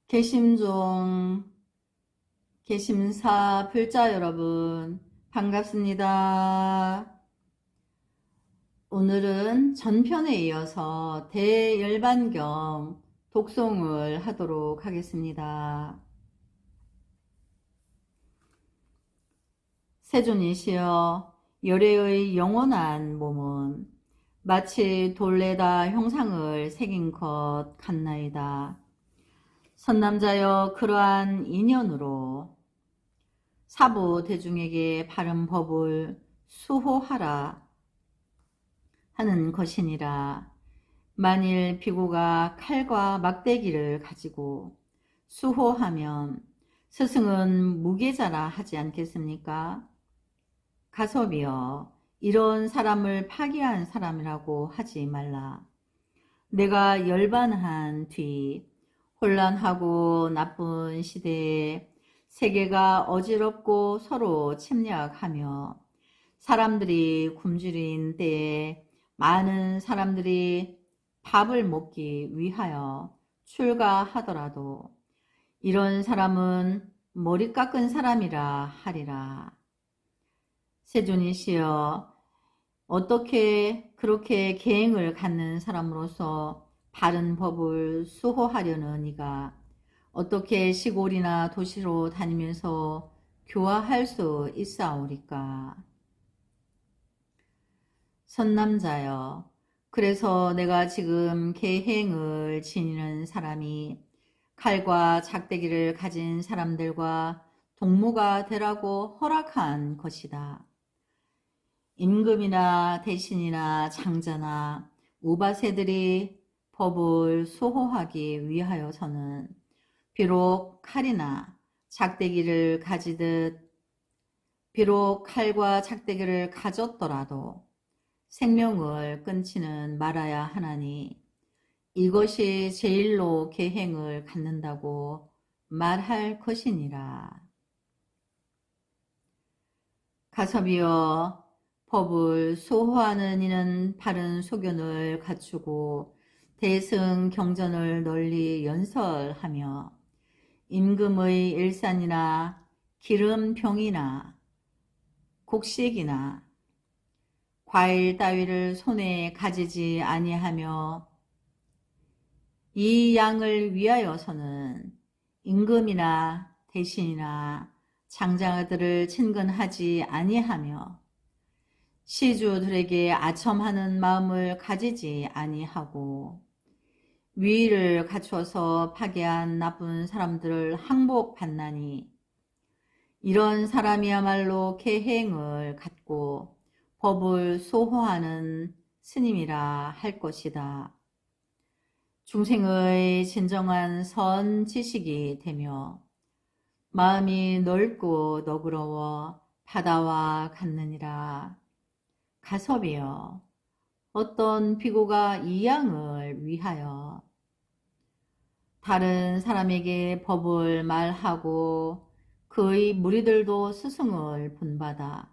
개심종, 개심사 불자 여러분 반갑습니다. 오늘은 전편에 이어서 대열반경 독송을 하도록 하겠습니다. 세존이시여, 열애의 영원한 몸은 마치 돌에다 형상을 새긴 것 같나이다. 선남자여, 그러한 인연으로 사부 대중에게 바른 법을 수호하라 하는 것이니라. 만일 비구가 칼과 막대기를 가지고 수호하면 스승은 무계자라 하지 않겠습니까? 가섭이여, 이런 사람을 파괴한 사람이라고 하지 말라. 내가 열반한 뒤 혼란하고 나쁜 시대에 세계가 어지럽고 서로 침략하며 사람들이 굶주린 때에 많은 사람들이 밥을 먹기 위하여 출가하더라도 이런 사람은 머리 깎은 사람이라 하리라. 세존이시여, 어떻게 그렇게 계행을 갖는 사람으로서 바른 법을 수호하려는 이가 어떻게 시골이나 도시로 다니면서 교화할 수 있사오리까? 선남자여, 그래서 내가 지금 계행을 지니는 사람이 칼과 작대기를 가진 사람들과 동무가 되라고 허락한 것이다. 임금이나 대신이나 장자나 우바새들이 법을 수호하기 위하여서는 비록 칼이나 작대기를 가지듯 비록 칼과 작대기를 가졌더라도 생명을 끊지는 말아야 하나니 이것이 제일로 계행을 갖는다고 말할 것이니라. 가섭이여, 법을 수호하는 이는 바른 소견을 갖추고 대승 경전을 널리 연설하며 임금의 일산이나 기름병이나 곡식이나 과일 따위를 손에 가지지 아니하며 이 양을 위하여서는 임금이나 대신이나 장자들을 친근하지 아니하며 시주들에게 아첨하는 마음을 가지지 아니하고 위의를 갖춰서 파괴한 나쁜 사람들을 항복받나니 이런 사람이야말로 계행을 갖고 법을 수호하는 스님이라 할 것이다. 중생의 진정한 선 지식이 되며 마음이 넓고 너그러워 바다와 같느니라. 가섭이여, 어떤 비구가 이 양을 위하여 다른 사람에게 법을 말하고 그의 무리들도 스승을 본받아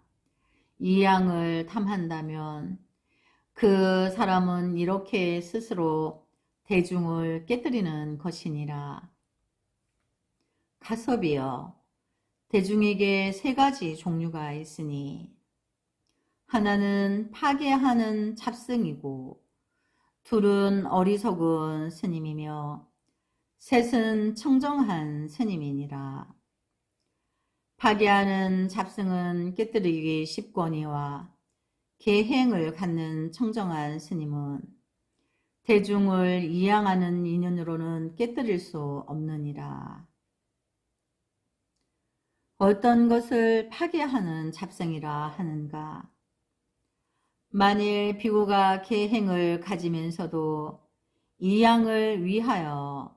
이 양을 탐한다면 그 사람은 이렇게 스스로 대중을 깨뜨리는 것이니라. 가섭이여, 대중에게 세 가지 종류가 있으니 하나는 파괴하는 잡승이고 둘은 어리석은 스님이며 셋은 청정한 스님이니라. 파괴하는 잡승은 깨뜨리기 쉽거니와 계행을 갖는 청정한 스님은 대중을 이양하는 인연으로는 깨뜨릴 수 없느니라. 어떤 것을 파괴하는 잡승이라 하는가? 만일 비구가 계행을 가지면서도 이 양을 위하여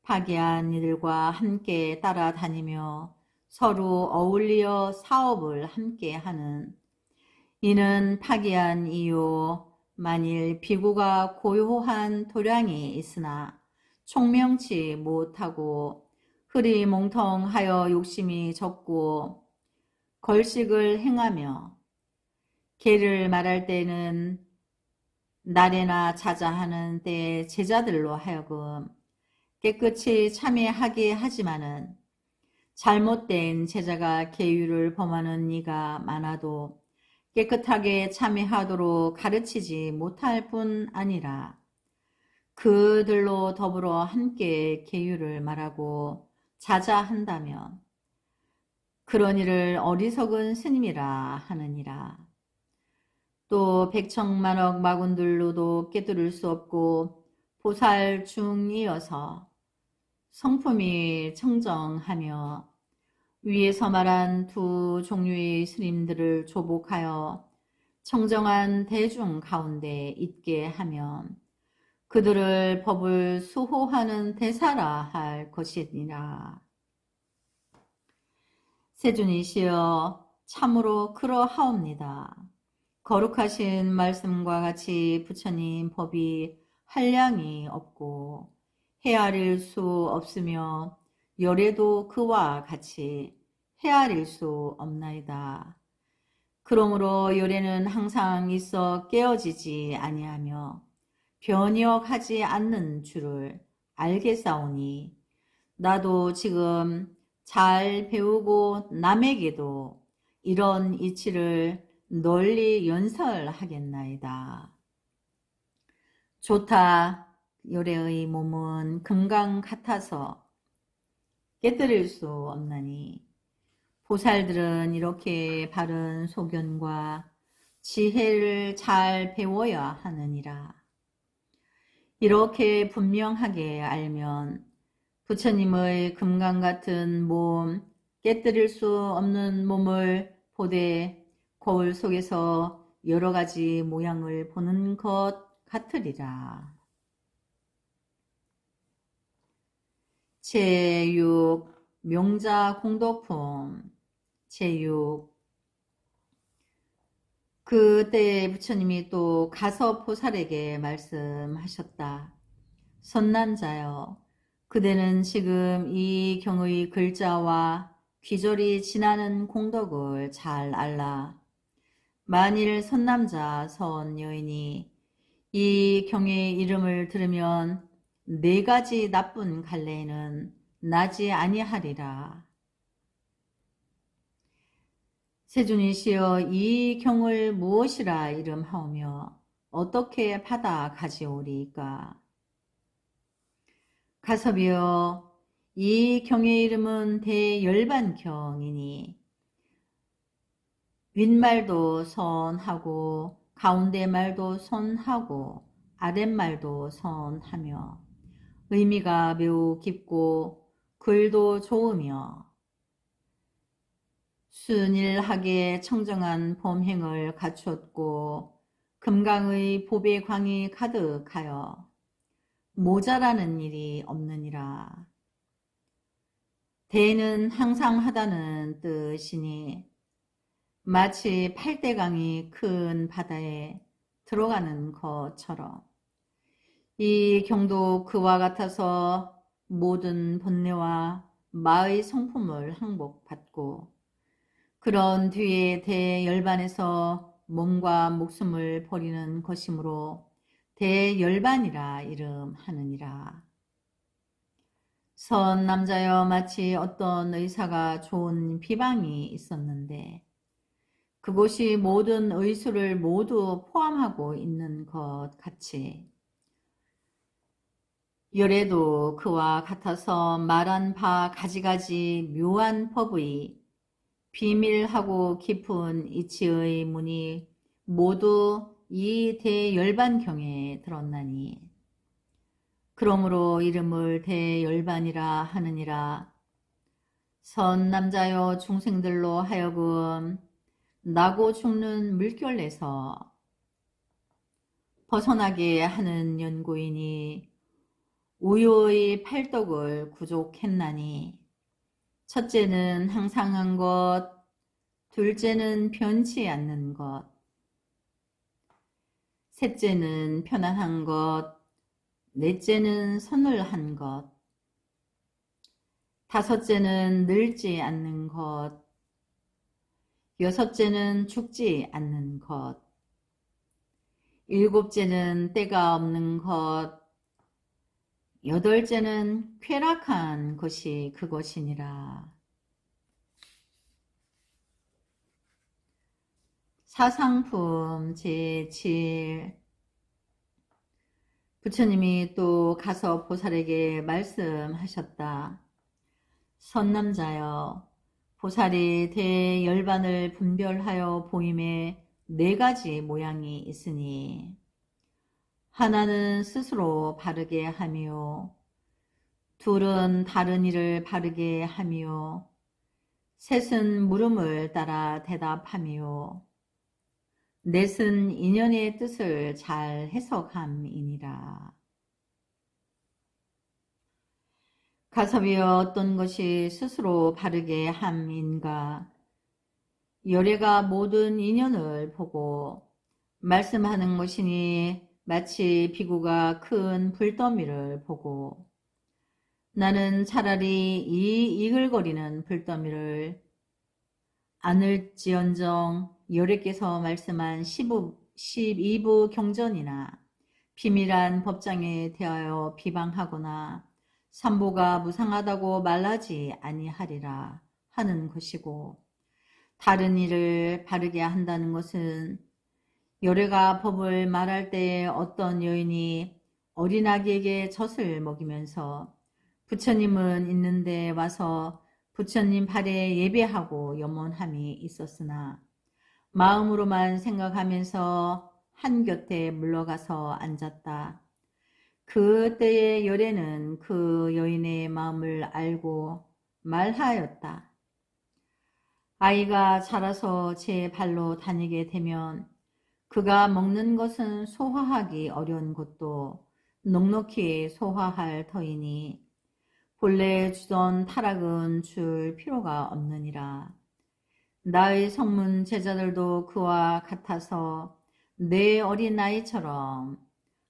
파괴한 이들과 함께 따라다니며 서로 어울리어 사업을 함께 하는 이는 파괴한 이유, 만일 비구가 고요한 도량이 있으나 총명치 못하고 흐리몽텅하여 욕심이 적고 걸식을 행하며 개를 말할 때는 날에나 자자하는 때에 제자들로 하여금 깨끗이 참회하게 하지만은 잘못된 제자가 계율을 범하는 이가 많아도 깨끗하게 참회하도록 가르치지 못할 뿐 아니라 그들로 더불어 함께 계율을 말하고 자자한다면 그런 이를 어리석은 스님이라 하느니라. 또 백청만억 마군들로도 깨뜨릴 수 없고 보살 중이어서 성품이 청정하며 위에서 말한 두 종류의 스님들을 조복하여 청정한 대중 가운데 있게 하면 그들을 법을 수호하는 대사라 할 것이니라. 세준이시여 참으로 그러하옵니다. 거룩하신 말씀과 같이 부처님 법이 한량이 없고 헤아릴 수 없으며 열애도 그와 같이 헤아릴 수 없나이다. 그러므로 열애는 항상 있어 깨어지지 아니하며 변혁하지 않는 줄을 알겠사오니 나도 지금 잘 배우고 남에게도 이런 이치를 널리 연설하겠나이다. 좋다. 열애의 몸은 금강 같아서 깨뜨릴 수 없나니 보살들은 이렇게 바른 소견과 지혜를 잘 배워야 하느니라. 이렇게 분명하게 알면 부처님의 금강 같은 몸, 깨뜨릴 수 없는 몸을 보되 거울 속에서 여러 가지 모양을 보는 것 같으리라. 제6 명자 공덕품 제6 그때 부처님이 또 가섭보살에게 말씀하셨다. 선남자여, 그대는 지금 이 경의 글자와 귀절이 지나는 공덕을 잘 알라. 만일 선남자 선여인이 이 경의 이름을 들으면 네 가지 나쁜 갈래에는 나지 아니하리라. 세준이시여, 이 경을 무엇이라 이름하오며 어떻게 받아 가지오리까? 가섭이여, 이 경의 이름은 대열반경이니 윗말도 선하고 가운데 말도 선하고 아랫말도 선하며 의미가 매우 깊고 글도 좋으며 순일하게 청정한 범행을 갖추었고 금강의 보배 광이 가득하여 모자라는 일이 없느니라. 대는 항상 하다는 뜻이니 마치 팔대강이 큰 바다에 들어가는 것처럼 이 경도 그와 같아서 모든 번뇌와 마의 성품을 항복받고 그런 뒤에 대열반에서 몸과 목숨을 버리는 것이므로 대열반이라 이름하느니라. 선남자여, 마치 어떤 의사가 좋은 비방이 있었는데 그곳이 모든 의술을 모두 포함하고 있는 것 같이 열애도 그와 같아서 말한 바 가지가지 묘한 법의 비밀하고 깊은 이치의 문이 모두 이 대열반경에 들었나니 그러므로 이름을 대열반이라 하느니라. 선남자여, 중생들로 하여금 나고 죽는 물결에서 벗어나게 하는 연고이니 우효의 팔덕을 구족했나니 첫째는 항상한 것, 둘째는 변치 않는 것, 셋째는 편안한 것, 넷째는 서늘한 것, 다섯째는 늙지 않는 것, 여섯째는 죽지 않는 것, 일곱째는 때가 없는 것, 여덟째는 쾌락한 것이 그것이니라. 사상품 제7. 부처님이 또 가서 보살에게 말씀하셨다. 선남자여, 보살이 대열반을 분별하여 보임에 4가지 모양이 있으니 하나는 스스로 바르게 하며, 둘은 다른 이를 바르게 하며, 셋은 물음을 따라 대답하며, 넷은 인연의 뜻을 잘 해석함이니라. 가섭이여, 어떤 것이 스스로 바르게 함인가? 열애가 모든 인연을 보고 말씀하는 것이니 마치 비구가 큰 불더미를 보고, 나는 차라리 이 이글거리는 불더미를 않을지언정 열애께서 말씀한 12부 경전이나 비밀한 법장에 대하여 비방하거나 삼보가 무상하다고 말하지 아니하리라 하는 것이고, 다른 일을 바르게 한다는 것은 열애가 법을 말할 때에 어떤 여인이 어린아기에게 젖을 먹이면서 부처님은 있는데 와서 부처님 발에 예배하고 염원함이 있었으나 마음으로만 생각하면서 한 곁에 물러가서 앉았다. 그때의 열애는 그 여인의 마음을 알고 말하였다. 아이가 자라서 제 발로 다니게 되면 그가 먹는 것은 소화하기 어려운 것도 넉넉히 소화할 터이니 본래 주던 타락은 줄 필요가 없느니라. 나의 성문 제자들도 그와 같아서 내 어린아이처럼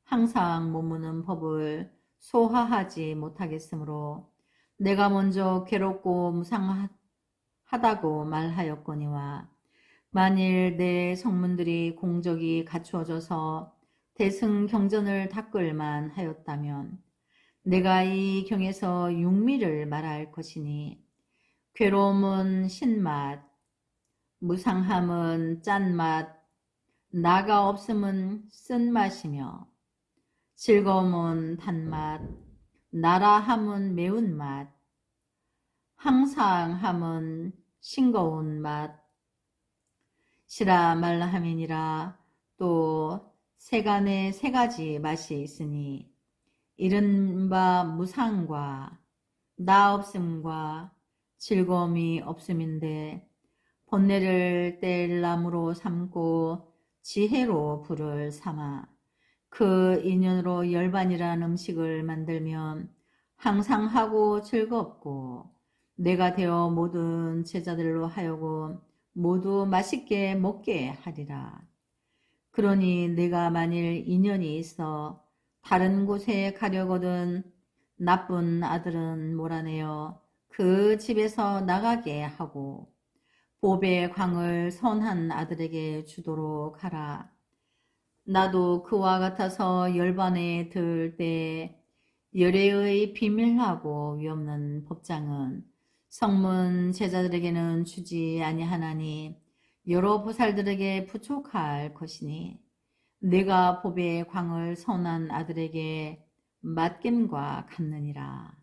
항상 머무는 법을 소화하지 못하겠으므로 내가 먼저 괴롭고 무상하다고 말하였거니와, 만일 내 성문들이 공적이 갖추어져서 대승경전을 닦을만 하였다면 내가 이 경에서 육미를 말할 것이니, 괴로움은 신맛, 무상함은 짠맛, 나가 없음은 쓴맛이며, 즐거움은 단맛, 나라함은 매운맛, 항상함은 싱거운 맛, 시라 말라함이니라. 또 세간에 3가지 맛이 있으니 이른바 무상과 나 없음과 즐거움이 없음인데, 번뇌를 뗄나무로 삼고 지혜로 불을 삼아 그 인연으로 열반이라는 음식을 만들면 항상 하고 즐겁고 내가 되어 모든 제자들로 하여금 모두 맛있게 먹게 하리라. 그러니 내가 만일 인연이 있어 다른 곳에 가려거든 나쁜 아들은 몰아내어 그 집에서 나가게 하고 보배 광을 선한 아들에게 주도록 하라. 나도 그와 같아서 열반에 들 때 열애의 비밀하고 위없는 법장은 성문 제자들에게는 주지 아니하나니 여러 보살들에게 부족할 것이니, 내가 보배의 광을 선한 아들에게 맡김과 같느니라.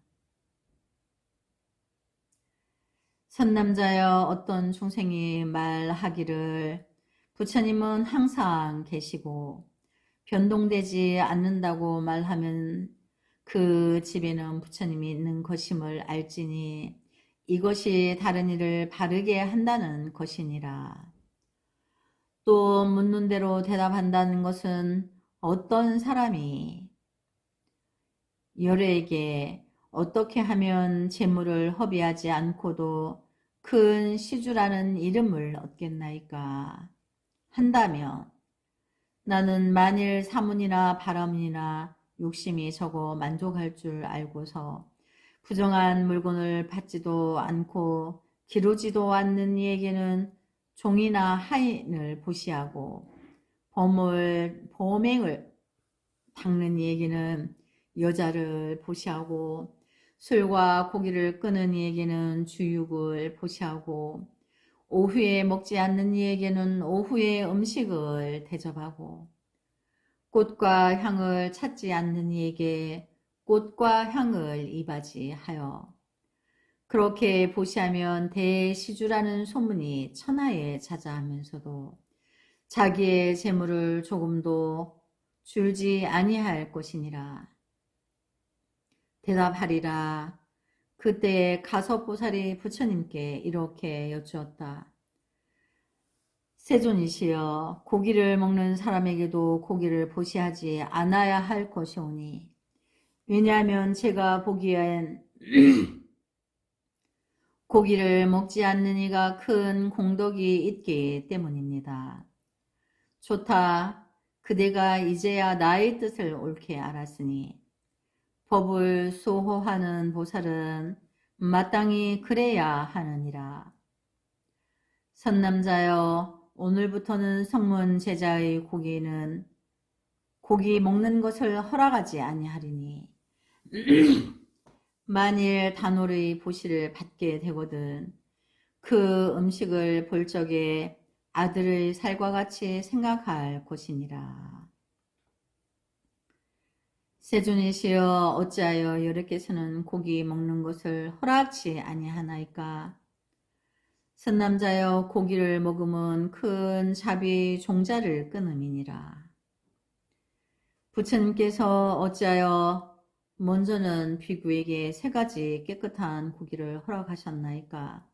선남자여, 어떤 중생이 말하기를 부처님은 항상 계시고 변동되지 않는다고 말하면 그 집에는 부처님이 있는 것임을 알지니 이것이 다른 일을 바르게 한다는 것이니라. 또 묻는 대로 대답한다는 것은 어떤 사람이 열애에게 어떻게 하면 재물을 허비하지 않고도 큰 시주라는 이름을 얻겠나이까 한다면, 나는 만일 사문이나 바람이나 욕심이 적어 만족할 줄 알고서 부정한 물건을 받지도 않고 기르지도 않는 이에게는 종이나 하인을 보시하고 범행을 닦는 이에게는 여자를 보시하고 술과 고기를 끊은 이에게는 주육을 보시하고 오후에 먹지 않는 이에게는 오후의 음식을 대접하고 꽃과 향을 찾지 않는 이에게 꽃과 향을 이바지하여 그렇게 보시하면 대시주라는 소문이 천하에 자자하면서도 자기의 재물을 조금도 줄지 아니할 것이니라. 대답하리라. 그때 가섭보살이 부처님께 이렇게 여쭈었다. 세존이시여, 고기를 먹는 사람에게도 고기를 보시하지 않아야 할 것이오니 왜냐하면 제가 보기엔 고기를 먹지 않는 이가 큰 공덕이 있기 때문입니다. 좋다. 그대가 이제야 나의 뜻을 옳게 알았으니 법을 소호하는 보살은 마땅히 그래야 하느니라. 선남자여, 오늘부터는 성문 제자의 고기 먹는 것을 허락하지 아니하리니 만일 단홀의 보시를 받게 되거든 그 음식을 볼 적에 아들의 살과 같이 생각할 것이니라. 세존이시여, 어찌하여 여러께서는 고기 먹는 것을 허락치 아니하나이까? 선남자여, 고기를 먹으면 큰 자비 종자를 끊음이니라. 부처님께서 어찌하여 먼저는 비구에게 3가지 깨끗한 고기를 허락하셨나이까?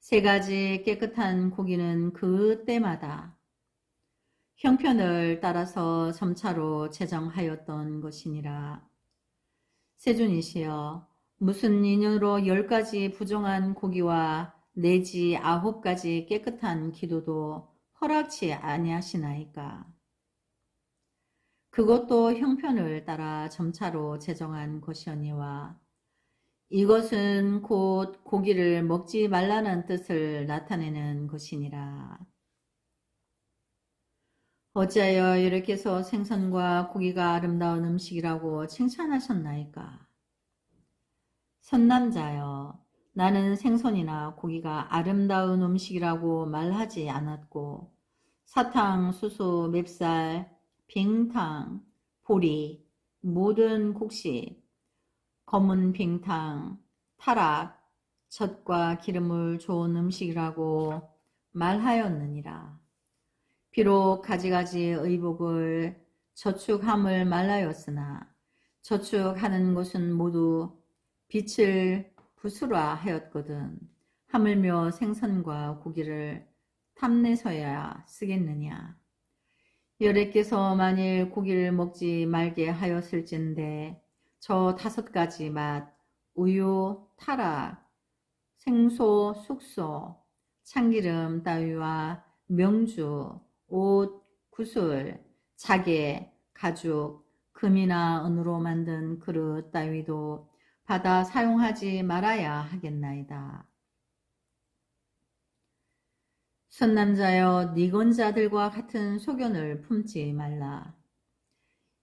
3가지 깨끗한 고기는 그때마다 형편을 따라서 점차로 제정하였던 것이니라. 세존이시여, 무슨 인연으로 10가지 부정한 고기와 내지 9가지 깨끗한 기도도 허락치 아니하시나이까? 그것도 형편을 따라 점차로 제정한 것이오니와 이것은 곧 고기를 먹지 말라는 뜻을 나타내는 것이니라. 어찌하여 이렇게서 생선과 고기가 아름다운 음식이라고 칭찬하셨나이까? 선남자여, 나는 생선이나 고기가 아름다운 음식이라고 말하지 않았고 사탕, 수수, 맵쌀, 빙탕, 보리, 모든 곡식, 검은 빙탕, 타락, 젖과 기름을 좋은 음식이라고 말하였느니라. 비록 가지가지 의복을 저축함을 말하였으나 저축하는 것은 모두 빛을 부수라하였거든 하물며 생선과 고기를 탐내서야 쓰겠느냐. 여래께서 만일 고기를 먹지 말게 하였을진데 저 5가지 맛, 우유, 타락, 생소, 숙소, 참기름 따위와 명주, 옷, 구슬, 자개, 가죽, 금이나 은으로 만든 그릇 따위도 받아 사용하지 말아야 하겠나이다. 선남자여, 니건자들과 같은 소견을 품지 말라.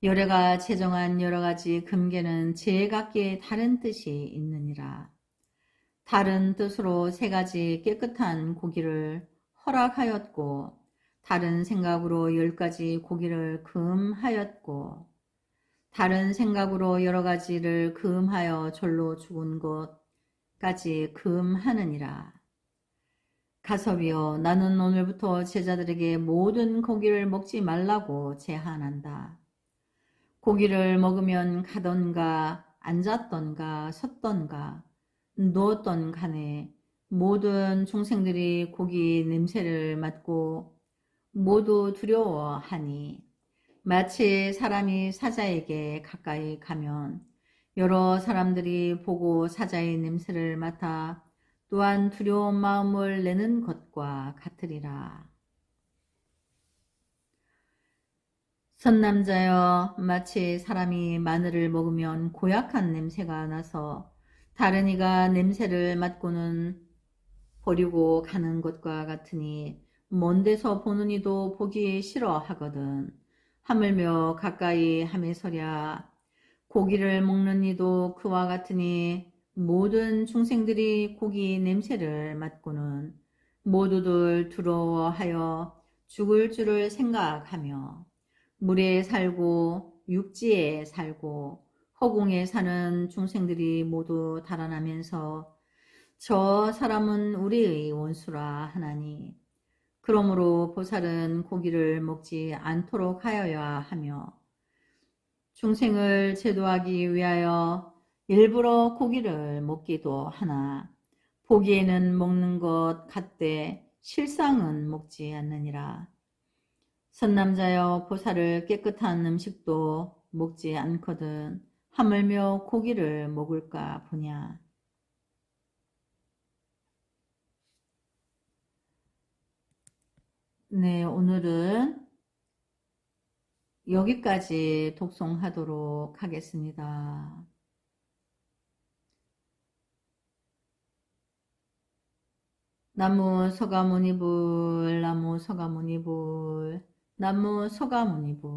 여래가 제정한 여러가지 금계는 제각기 다른 뜻이 있느니라. 다른 뜻으로 3가지 깨끗한 고기를 허락하였고 다른 생각으로 10가지 고기를 금하였고 다른 생각으로 여러 가지를 금하여 절로 죽은 것까지 금하느니라. 가섭이여, 나는 오늘부터 제자들에게 모든 고기를 먹지 말라고 제한한다. 고기를 먹으면 가던가 앉았던가 섰던가 누웠던 간에 모든 중생들이 고기 냄새를 맡고 모두 두려워하니 마치 사람이 사자에게 가까이 가면 여러 사람들이 보고 사자의 냄새를 맡아 또한 두려운 마음을 내는 것과 같으리라. 선남자여, 마치 사람이 마늘을 먹으면 고약한 냄새가 나서 다른 이가 냄새를 맡고는 버리고 가는 것과 같으니 먼 데서 보는 이도 보기 싫어하거든. 하물며 가까이 함에서랴 고기를 먹는 이도 그와 같으니 모든 중생들이 고기 냄새를 맡고는 모두들 두려워하여 죽을 줄을 생각하며 물에 살고 육지에 살고 허공에 사는 중생들이 모두 달아나면서 저 사람은 우리의 원수라 하나니 그러므로 보살은 고기를 먹지 않도록 하여야 하며 중생을 제도하기 위하여 일부러 고기를 먹기도 하나 보기에는 먹는 것 같되 실상은 먹지 않느니라. 선남자여 보살을 깨끗한 음식도 먹지 않거든 하물며 고기를 먹을까 보냐. 네, 오늘은 여기까지 독송하도록 하겠습니다. 나무 서가모니불, 나무 서가모니불, 나무 서가모니불.